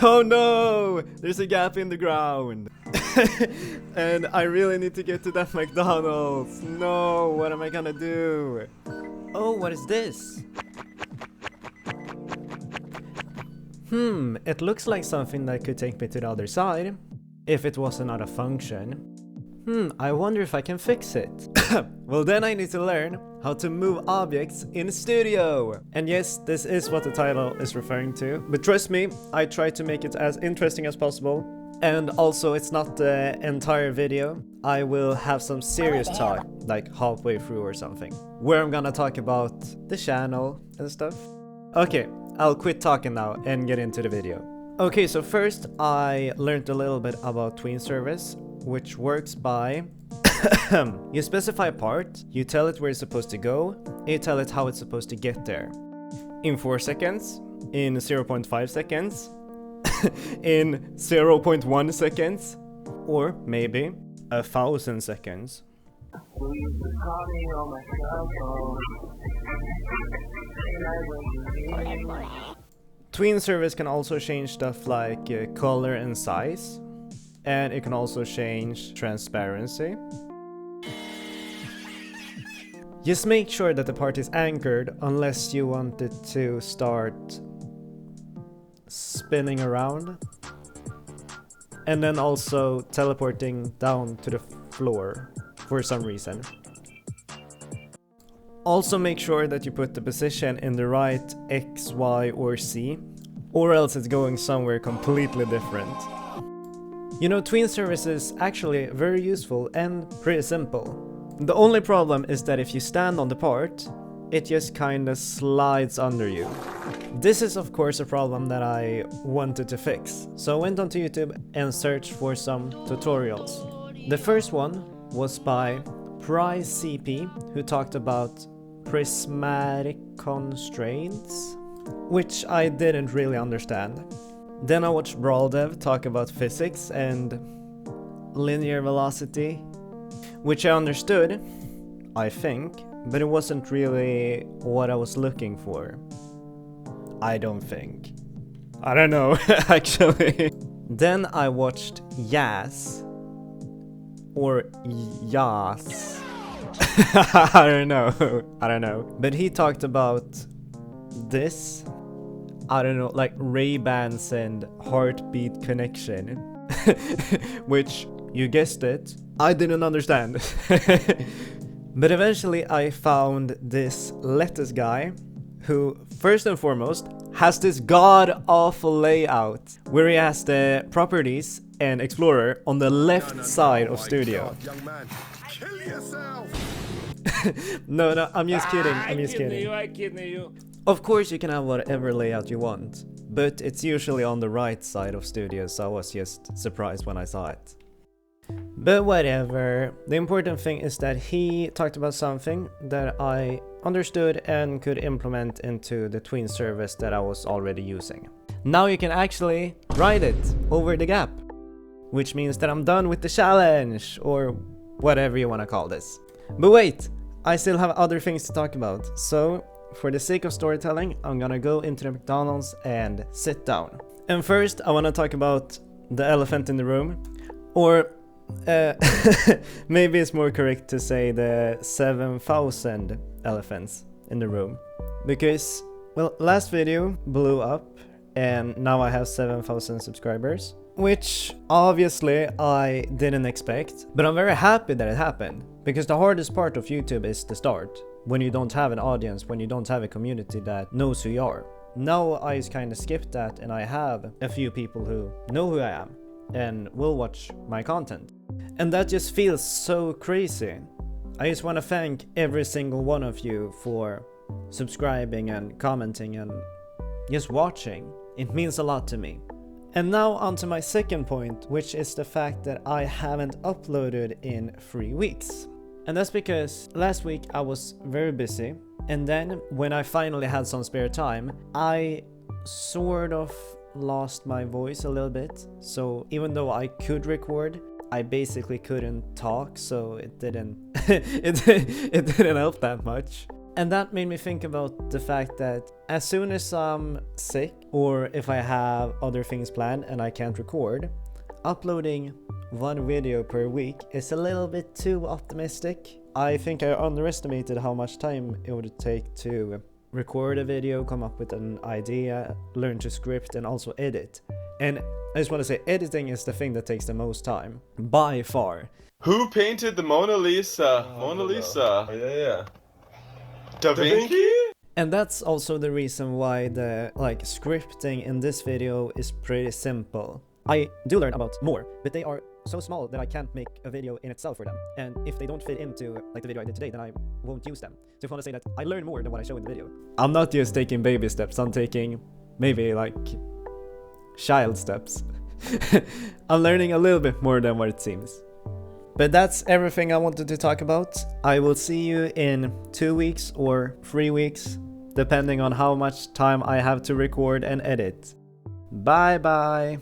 Oh no! There's a gap in the ground. And I really need to get to that McDonald's. No, what am I gonna do? Oh, what is this? It looks like something that could take me to the other side. If it wasn't out of function. I wonder if I can fix it. Well, then I need to learn how to move objects in Studio. And yes, this is what the title is referring to. But trust me, I try to make it as interesting as possible. And also, it's not the entire video. I will have some serious talk, like halfway through or something, where I'm gonna talk about the channel and stuff. Okay, I'll quit talking now and get into the video. Okay, so first I learned a little bit about TweenService, which works by you specify a part, you tell it where it's supposed to go, and you tell it how it's supposed to get there. In 4 seconds, in 0.5 seconds, in 0.1 seconds, or maybe 1,000 seconds. TweenService can also change stuff like color and size, and it can also change transparency. Just make sure that the part is anchored unless you want it to start spinning around, and then also teleporting down to the floor for some reason. Also make sure that you put the position in the right X, Y, or Z, or else it's going somewhere completely different. You know, TweenService is actually very useful and pretty simple. The only problem is that if you stand on the part, it just kinda slides under you. This is of course a problem that I wanted to fix, so I went onto YouTube and searched for some tutorials. The first one was by PryCP, who talked about prismatic constraints, which I didn't really understand. Then I watched BrawlDev talk about physics and linear velocity, which I understood, I think, but it wasn't really what I was looking for. I don't think. I don't know, actually. Then I watched Yas, or Yas. I don't know. But he talked about this. I don't know, like Ray-Bans and heartbeat connection. Which, you guessed it, I didn't understand. But eventually I found this lettuce guy who, first and foremost, has this god-awful layout where he has the properties and explorer on the left side of Studio. No, I'm just kidding. I'm just kidding. Of course you can have whatever layout you want, but it's usually on the right side of Studio, so I was just surprised when I saw it. But whatever, the important thing is that he talked about something that I understood and could implement into the TweenService that I was already using. Now you can actually ride it over the gap, which means that I'm done with the challenge, or whatever you want to call this. But wait, I still have other things to talk about, so for the sake of storytelling, I'm gonna go into the McDonald's and sit down. And first, I wanna talk about the elephant in the room, or maybe it's more correct to say the 7,000 elephants in the room. Because, well, last video blew up and now I have 7,000 subscribers, which obviously I didn't expect, but I'm very happy that it happened, because the hardest part of YouTube is the start, when you don't have an audience, when you don't have a community that knows who you are. Now I just kind of skipped that and I have a few people who know who I am and will watch my content. And that just feels so crazy. I just want to thank every single one of you for subscribing and commenting and just watching. It means a lot to me. And now on to my second point, which is the fact that I haven't uploaded in 3 weeks. And that's because last week I was very busy, and then when I finally had some spare time, I sort of lost my voice a little bit. So even though I could record, I basically couldn't talk, so it didn't it didn't help that much. And that made me think about the fact that as soon as I'm sick or if I have other things planned and I can't record, uploading one video per week is a little bit too optimistic. I think I underestimated how much time it would take to record a video, come up with an idea, learn to script, and also edit. And I just want to say, editing is the thing that takes the most time, by far. Who painted the Mona Lisa? Mona Lisa. Oh, yeah. Da Vinci? And that's also the reason why the scripting in this video is pretty simple. I do learn about more, but they are so small that I can't make a video in itself for them. And if they don't fit into the video I did today, then I won't use them. So if I want to say that I learn more than what I show in the video. I'm not just taking baby steps, I'm taking maybe child steps. I'm learning a little bit more than what it seems. But that's everything I wanted to talk about. I will see you in 2 weeks or 3 weeks, depending on how much time I have to record and edit. Bye bye!